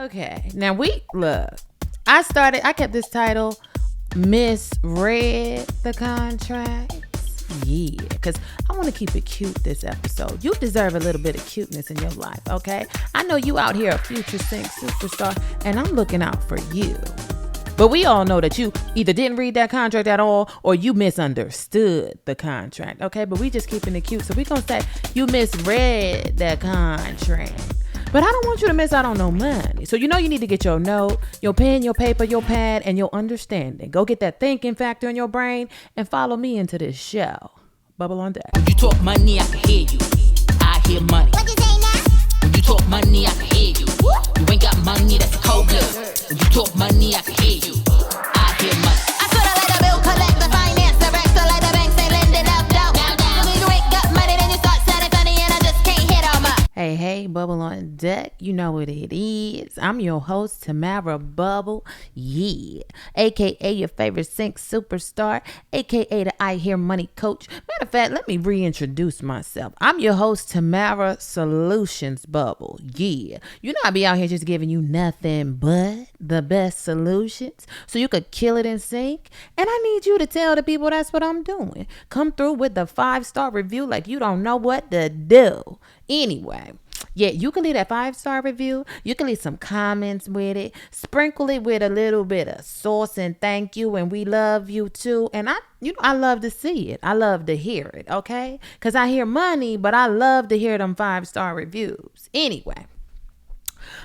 Okay, now I kept this title, Misread the Contracts. Yeah, because I want to keep it cute this episode. You deserve a little bit of cuteness in your life, okay? I know you out here a future sync superstar, and I'm looking out for you. But we all know that you either didn't read that contract at all or you misunderstood the contract, okay? But we just keeping it cute. So we going to say you misread that contract. But I don't want you to miss out on no money. So you need to get your note, your pen, your paper, your pad, and your understanding. Go get that thinking factor in your brain and follow me into this show. Bubble on deck. When you talk money, I can hear you. I hear money. What you say now? When you talk money, I can hear you. You ain't got money, that's cold blood. When you talk money, I can hear you. I hear money. I sorta like a bill collector, finance director, like the banks ain't lending out dough. So when you ain't got money, then you start sounding funny, and I just can't hit on my. Hey, Bubble on deck. You know what it is. I'm your host, Tamara Bubble. Yeah. AKA your favorite sync superstar. AKA the I Hear Money coach. Matter of fact, let me reintroduce myself. I'm your host, Tamara Solutions Bubble. Yeah. I be out here just giving you nothing but the best solutions so you could kill it in sync. And I need you to tell the people that's what I'm doing. Come through with the 5-star review like you don't know what to do. Anyway, yeah, you can leave that 5-star review. You can leave some comments with it. Sprinkle it with a little bit of sauce and thank you. And we love you too. And I love to see it. I love to hear it. Okay. Cause I hear money, but I love to hear them 5-star reviews. Anyway.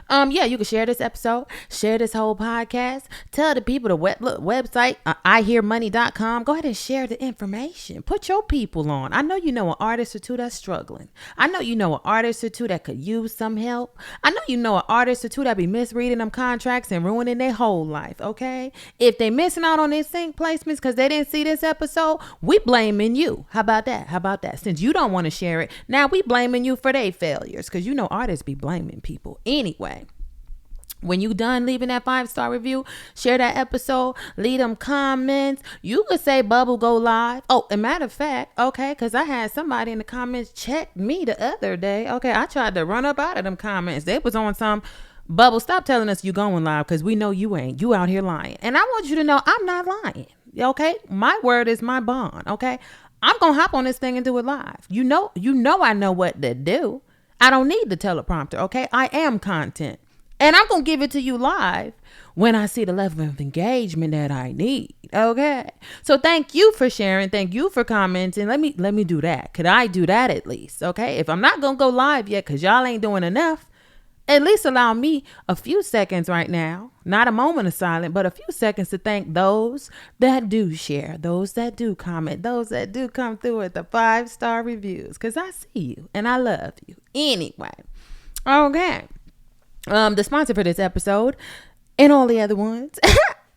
Yeah, you can share this episode, share this whole podcast, tell the people the website, ihearmoney.com. Go ahead and share the information. Put your people on. I know you know an artist or two that's struggling. I know you know an artist or two that could use some help. I know you know an artist or two that be misreading them contracts and ruining their whole life, okay? If they missing out on their sync placements because they didn't see this episode, we blaming you. How about that? Since you don't want to share it, now we blaming you for their failures because artists be blaming people. Anyway, when you done leaving that 5-star review, share that episode, leave them comments. You could say Bubble go live. Oh, a matter of fact, okay, because I had somebody in the comments check me the other day. Okay, I tried to run up out of them comments. They was on some, Bubble, stop telling us you going live because we know you ain't. You out here lying. And I want you to know I'm not lying. Okay, my word is my bond. Okay, I'm going to hop on this thing and do it live. You know I know what to do. I don't need the teleprompter. Okay, I am content. And I'm going to give it to you live when I see the level of engagement that I need. Okay. So thank you for sharing. Thank you for commenting. Let me do that. Could I do that at least? Okay. If I'm not going to go live yet because y'all ain't doing enough, at least allow me a few seconds right now. Not a moment of silence, but a few seconds to thank those that do share, those that do comment, those that do come through with the 5-star reviews. Because I see you and I love you. Anyway. Okay. The sponsor for this episode and all the other ones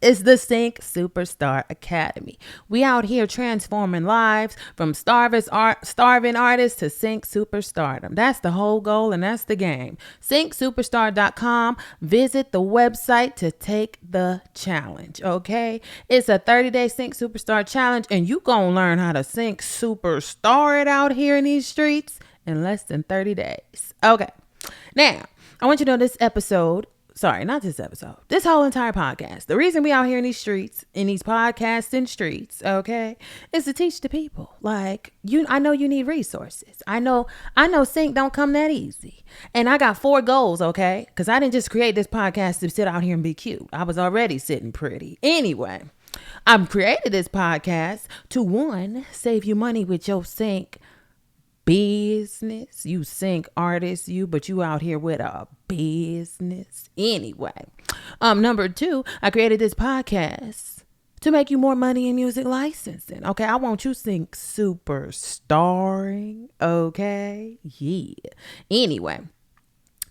is the Sync Superstar Academy. We out here transforming lives from starving artists to Sync Superstardom. That's the whole goal and that's the game. SyncSuperstar.com. Visit the website to take the challenge, okay? It's a 30-day Sync Superstar challenge and you gonna learn how to Sync Superstar it out here in these streets in less than 30 days. Okay. Now, I want you to know this whole entire podcast. The reason we out here in these streets, in these podcasting streets, okay, is to teach the people. Like, I know you need resources. I know sync don't come that easy. And I got 4 goals, okay? Because I didn't just create this podcast to sit out here and be cute. I was already sitting pretty. Anyway, I've created this podcast to, 1, save you money with your sync business. You sync artists, but you out here with a business. Anyway, number 2, I created this podcast to make you more money in music licensing. Okay, I want you sync superstarring. Okay, yeah. Anyway,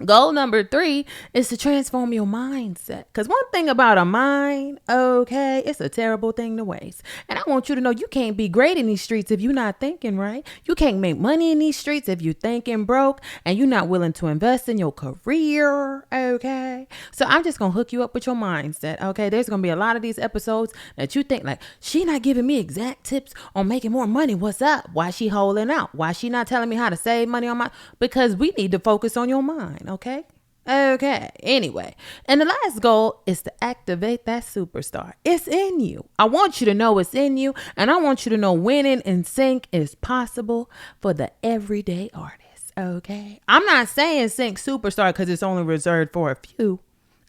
goal number 3 is to transform your mindset. Because one thing about a mind, okay, it's a terrible thing to waste. And I want you to know you can't be great in these streets if you're not thinking right. You can't make money in these streets if you're thinking broke and you're not willing to invest in your career, okay? So I'm just going to hook you up with your mindset, okay? There's going to be a lot of these episodes that you think like, she not giving me exact tips on making more money. What's up? Why she holding out? Why she not telling me how to save money on because we need to focus on your mind. Okay. Okay, anyway. And the last goal is to activate that superstar. It's in you. I want you to know it's in you. And I want you to know winning in sync is possible for the everyday artist. Okay. I'm not saying sync superstar because it's only reserved for a few.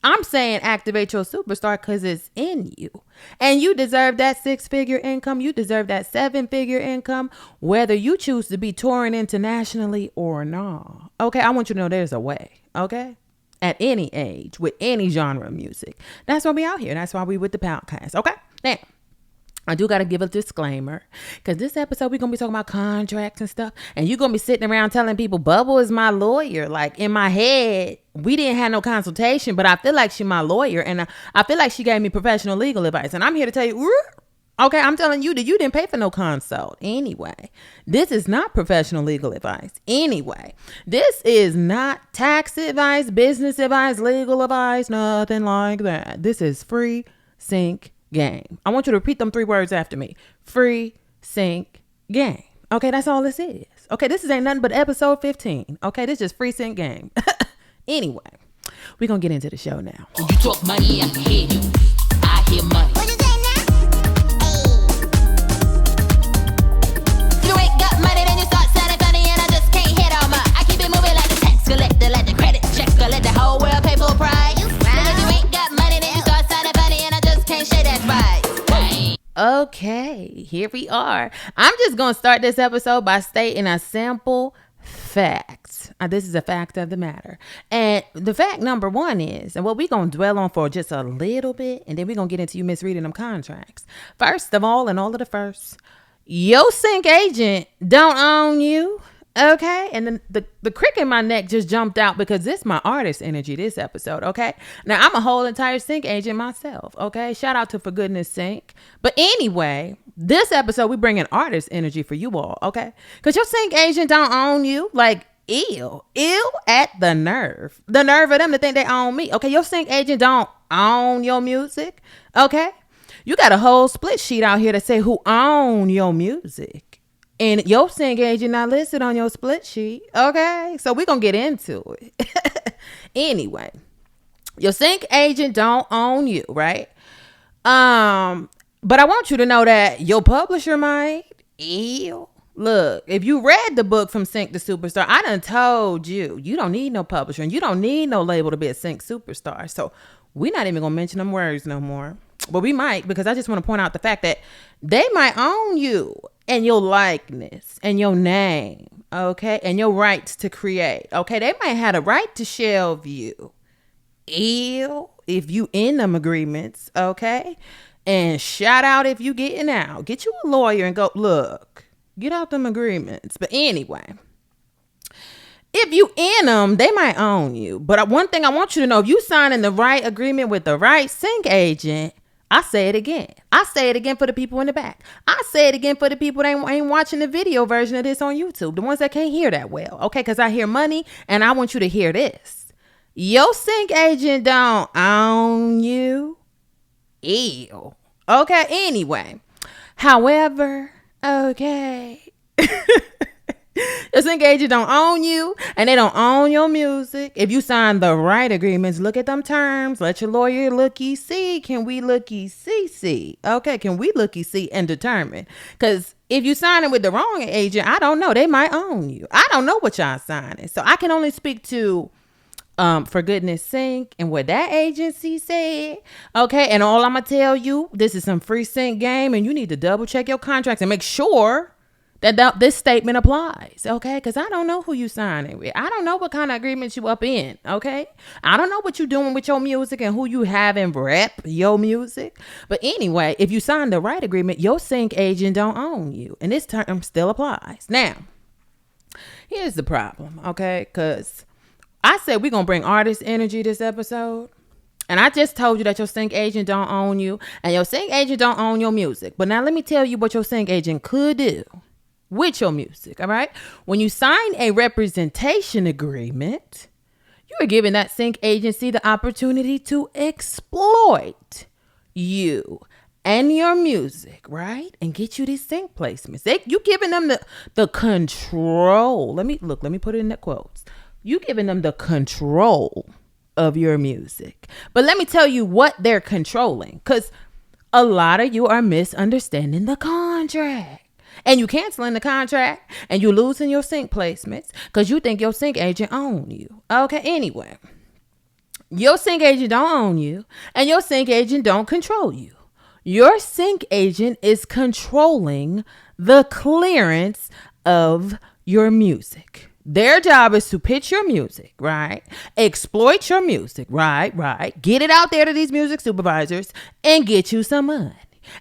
I'm saying activate your superstar because it's in you. And you deserve that 6-figure income. You deserve that 7-figure income, whether you choose to be touring internationally or not. Okay, I want you to know there's a way. Okay? At any age, with any genre of music. That's why we out here. That's why we with the podcast. Okay? Now, I do got to give a disclaimer because this episode we're going to be talking about contracts and stuff. And you're going to be sitting around telling people Bubble is my lawyer. Like in my head, we didn't have no consultation, but I feel like she's my lawyer. And I feel like she gave me professional legal advice. And I'm here to tell you, okay, I'm telling you that you didn't pay for no consult. Anyway, this is not professional legal advice. Anyway, this is not tax advice, business advice, legal advice, nothing like that. This is free sync game. I want you to repeat them 3 words after me. Free sync game. Okay, that's all this is. Okay, this ain't nothing but episode 15. Okay, this is free sync game. Anyway, we're going to get into the show now. When you talk money, I can hear you. I hear money. What you say now? Ayy. You ain't got money, then you start sounding funny, and I just can't hit on my. I keep it moving like the tax collector, like the credit checker, let the whole world pay full price. Then if you ain't got money, then you start sounding funny, and I just can't say that's right. Okay, here we are. I'm just going to start this episode by stating a simple fact. This is a fact of the matter. And the fact number 1 is, and what we're going to dwell on for just a little bit, and then we're going to get into you misreading them contracts. First of all, and all of the first, your sync agent don't own you. Okay, and then the crick in my neck just jumped out because this is my artist energy this episode. Okay, now I'm a whole entire sync agent myself. Okay, shout out to For Goodness Sync. But anyway, this episode we bring in artist energy for you all. Okay, because your sync agent don't own you. Like ill at the nerve of them to think they own me. Okay, your sync agent don't own your music. Okay, you got a whole split sheet out here that say who own your music. And your sync agent not listed on your split sheet. Okay. So we're going to get into it. Anyway, your sync agent don't own you, right? But I want you to know that your publisher might. Ew. Look, if you read the book From Sync to Superstar, I done told you, you don't need no publisher and you don't need no label to be a sync superstar. So we're not even going to mention them words no more. But we might, because I just want to point out the fact that they might own you and your likeness and your name, okay, and your rights to create, okay. They might have a right to shelve you, if you in them agreements, okay. And shout out if you getting out. Get you a lawyer and go, look, get out them agreements. But anyway, if you in them, they might own you. But one thing I want you to know, if you signing the right agreement with the right sync agent, I say it again. I say it again for the people in the back. I say it again for the people that ain't watching the video version of this on YouTube. The ones that can't hear that well. Okay, because I hear money and I want you to hear this. Your sync agent don't own you. Ew. Okay, anyway. However, okay. Your sync agent don't own you and they don't own your music. If you sign the right agreements, look at them terms. Let your lawyer looky see. Can we looky see? Okay, can we looky see and determine? Because if you sign it with the wrong agent, I don't know. They might own you. I don't know what y'all signing. So I can only speak to For Goodness Sync and what that agency said. Okay, and all I'm going to tell you, this is some free sync game and you need to double check your contracts and make sure that this statement applies, okay? Because I don't know who you signing with. I don't know what kind of agreements you up in, okay? I don't know what you doing with your music and who you having rep your music. But anyway, if you sign the right agreement, your sync agent don't own you. And this term still applies. Now, here's the problem, okay? Because I said we're going to bring artist energy this episode. And I just told you that your sync agent don't own you. And your sync agent don't own your music. But now let me tell you what your sync agent could do with your music, all right? When you sign a representation agreement, you are giving that sync agency the opportunity to exploit you and your music, right? And get you these sync placements. You giving them the control. Let me put it in the quotes. You giving them the control of your music. But let me tell you what they're controlling, because a lot of you are misunderstanding the contract. And you canceling the contract and you losing your sync placements because you think your sync agent own you. Okay, anyway. Your sync agent don't own you and your sync agent don't control you. Your sync agent is controlling the clearance of your music. Their job is to pitch your music, right? Exploit your music, right? Get it out there to these music supervisors and get you some money.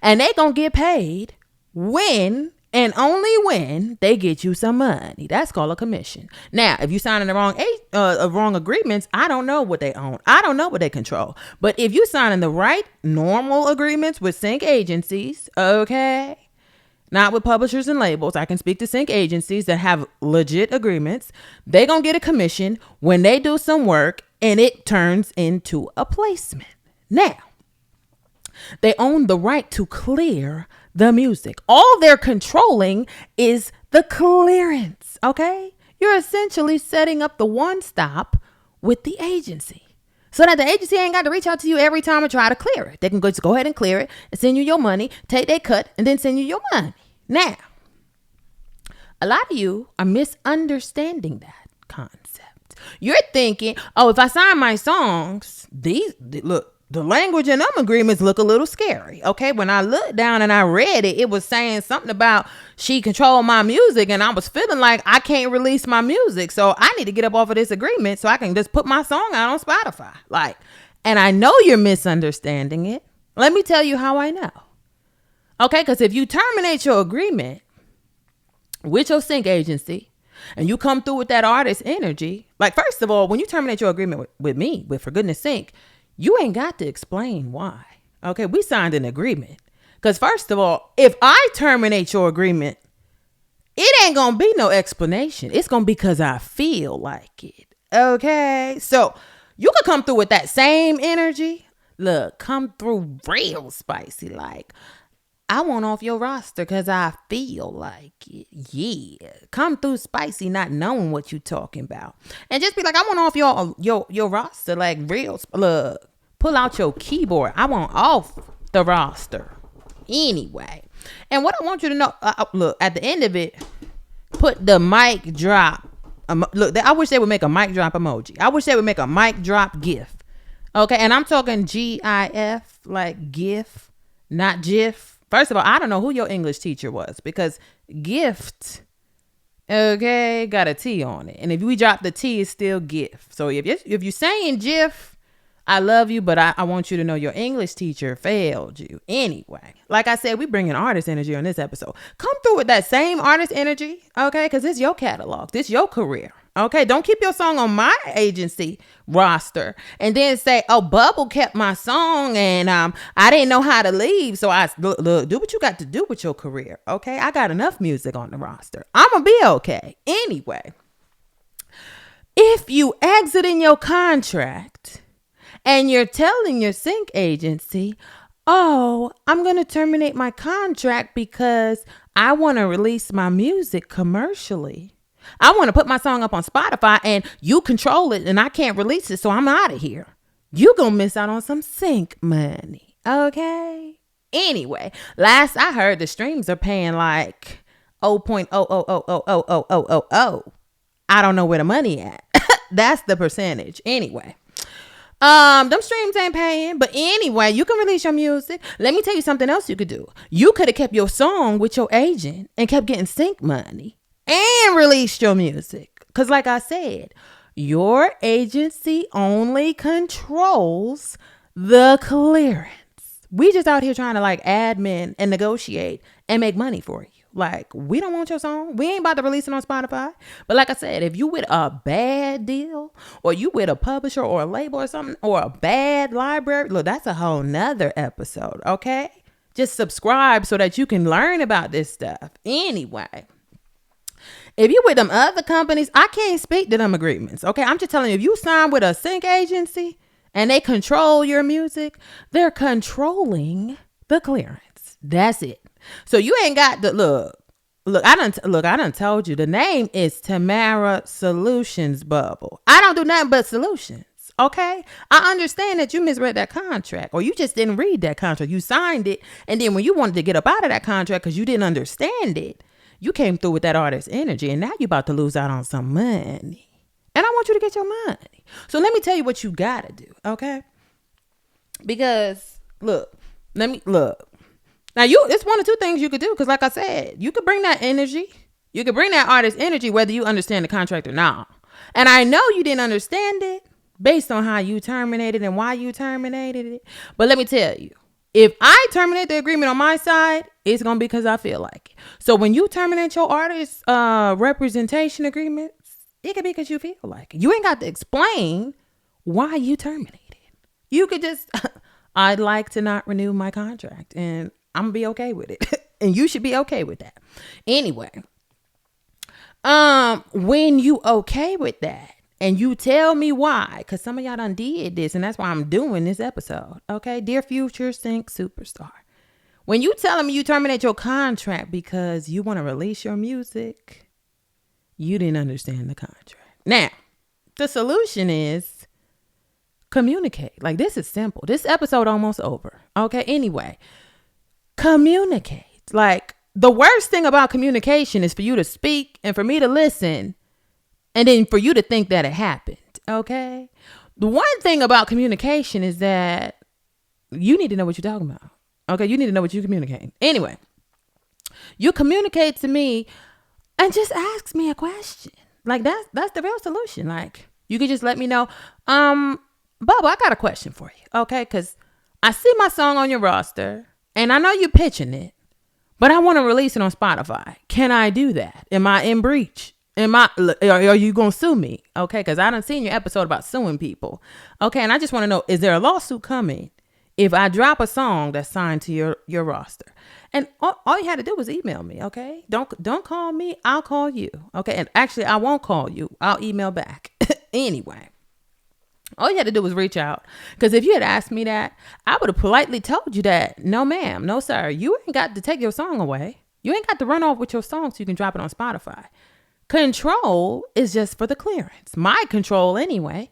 And they gonna get paid when and only when they get you some money. That's called a commission. Now, if you signing the wrong agreements, I don't know what they own. I don't know what they control. But if you signing the right normal agreements with sync agencies, okay, not with publishers and labels. I can speak to sync agencies that have legit agreements. They gonna get a commission when they do some work and it turns into a placement. Now, they own the right to clear the music. All they're controlling is the clearance, okay? You're essentially setting up the one stop with the agency so that the agency ain't got to reach out to you every time and try to clear it. They can just go ahead and clear it and send you your money, take their cut, and then send you your money. Now, a lot of you are misunderstanding that concept. You're thinking, oh, if I sign my songs, look, the language in them agreements look a little scary. Okay, when I looked down and I read it, it was saying something about she controlled my music, and I was feeling like I can't release my music, so I need to get up off of this agreement so I can just put my song out on Spotify. And I know you're misunderstanding it. Let me tell you how I know. Okay, because if you terminate your agreement with your sync agency and you come through with that artist energy, like, first of all, when you terminate your agreement with me, with For Goodness Sync, you ain't got to explain why. Okay, we signed an agreement. Because first of all, if I terminate your agreement, it ain't going to be no explanation. It's going to be because I feel like it. Okay, so you could come through with that same energy. Look, come through real spicy. Like, I want off your roster because I feel like it. Yeah. Come through spicy, not knowing what you talking about. And just be like, I want off your roster. Like, real. Look, pull out your keyboard. I want off the roster. Anyway. And what I want you to know, look, at the end of it, put the mic drop. Look, I wish they would make a mic drop emoji. I wish they would make a mic drop GIF. Okay. And I'm talking GIF, like GIF, not GIF. First of all, I don't know who your English teacher was, because gift, okay, got a T on it. And if we drop the T, it's still gift. So if you're saying GIF, I love you, but I want you to know your English teacher failed you. Anyway, like I said, we bringing artist energy on this episode. Come through with that same artist energy, okay? Because it's your catalog. This your career, okay? Don't keep your song on my agency roster and then say, oh, Bubble kept my song and I didn't know how to leave. So look, do what you got to do with your career, okay? I got enough music on the roster. I'm going to be okay. Anyway, if you exit in your contract and you're telling your sync agency, oh, I'm going to terminate my contract because I want to release my music commercially. I want to put my song up on Spotify and you control it and I can't release it, so I'm out of here. You're going to miss out on some sync money, okay? Anyway, last I heard, the streams are paying like 0.0000000. I don't know where the money at. That's the percentage. Anyway. Them streams ain't paying, but anyway, you can release your music. Let me tell you something else you could do. You could have kept your song with your agent and kept getting sync money and released your music. Because like I said, your agency only controls the clearance. We just out here trying to like admin and negotiate and make money for you. Like, we don't want your song. We ain't about to release it on Spotify. But like I said, if you with a bad deal or you with a publisher or a label or something or a bad library, look, that's a whole nother episode, okay? Just subscribe so that you can learn about this stuff. Anyway, if you with them other companies, I can't speak to them agreements, okay? I'm just telling you, if you sign with a sync agency and they control your music, they're controlling the clearance. That's it. So you ain't got the look. I done told you the name is Tamara Solutions Bubble. I don't do nothing but solutions. Okay, I understand that you misread that contract, or you just didn't read that contract. You signed it, and then when you wanted to get up out of that contract because you didn't understand it, you came through with that artist energy, and now you're about to lose out on some money. And I want you to get your money. So let me tell you what you gotta do, okay? Because look. Now it's one of two things you could do, because like I said, you could bring that energy. You could bring that artist energy whether you understand the contract or not. And I know you didn't understand it based on how you terminated and why you terminated it. But let me tell you, if I terminate the agreement on my side, it's going to be because I feel like it. So when you terminate your artist representation agreements, it could be because you feel like it. You ain't got to explain why you terminated. You could just, I'd like to not renew my contract, and I'm going to be okay with it. And you should be okay with that. Anyway, when you okay with that, and you tell me why, because some of y'all done did this, and that's why I'm doing this episode. Okay, dear future sync superstar, when you telling me you terminate your contract because you want to release your music, you didn't understand the contract. Now, the solution is communicate. Like, this is simple. This episode almost over. Okay, anyway, communicate. Like, the worst thing about communication is for you to speak and for me to listen, and then for you to think that it happened, okay? The one thing about communication is that you need to know what you're talking about, okay? You need to know what you're communicating. Anyway, you communicate to me and just ask me a question. Like, that's the real solution. Like, you could just let me know, Bubba, I got a question for you, okay? Because I see my song on your roster, and I know you're pitching it, but I want to release it on Spotify. Can I do that? Am I in breach? Are you going to sue me? Okay, because I done seen your episode about suing people. Okay, and I just want to know, is there a lawsuit coming if I drop a song that's signed to your roster? And all you had to do was email me, okay? Don't call me. I'll call you, okay? And actually, I won't call you. I'll email back. Anyway, all you had to do was reach out. Because if you had asked me that, I would have politely told you that, no, ma'am, no, sir. You ain't got to take your song away. You ain't got to run off with your song so you can drop it on Spotify. Control is just for the clearance. My control anyway.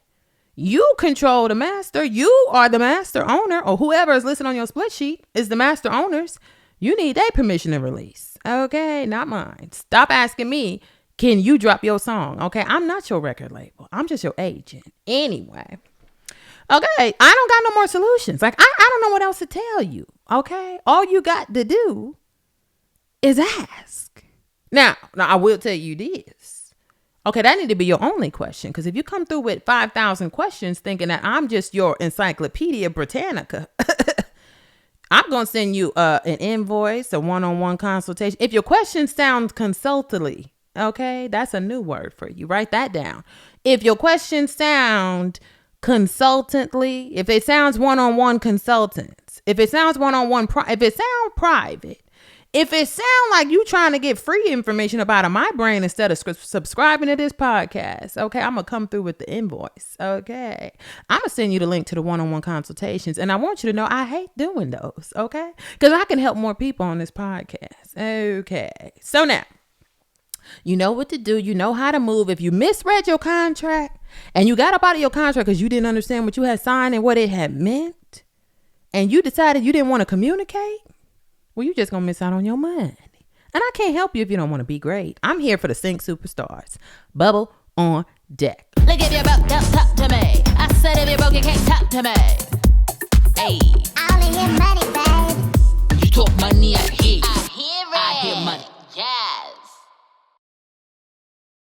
You control the master. You are the master owner, or whoever is listed on your split sheet is the master owners. You need their permission to release. Okay, not mine. Stop asking me, can you drop your song? Okay, I'm not your record label. I'm just your agent. Anyway. Okay, I don't got no more solutions. Like, I don't know what else to tell you. Okay, all you got to do is ask. Now, I will tell you this. Okay, that need to be your only question. Because if you come through with 5,000 questions thinking that I'm just your Encyclopedia Britannica, I'm going to send you an invoice, a one-on-one consultation. If your question sounds consultantly, okay, that's a new word for you. Write that down. If your questions sound consultantly, if it sounds one-on-one consultants, if it sounds one-on-one, if it sounds private, if it sounds like you trying to get free information up out of my brain instead of subscribing to this podcast, okay, I'm going to come through with the invoice, okay? I'm going to send you the link to the one-on-one consultations, and I want you to know I hate doing those, okay? Because I can help more people on this podcast, okay? So now, you know what to do. You know how to move. If you misread your contract and you got up out of your contract because you didn't understand what you had signed and what it had meant, and you decided you didn't want to communicate, well, you just going to miss out on your money. And I can't help you if you don't want to be great. I'm here for the Sync Superstars. Bubble on deck. Look, if you're broke, don't talk to me. I said if you're broke, you can't talk to me. Hey.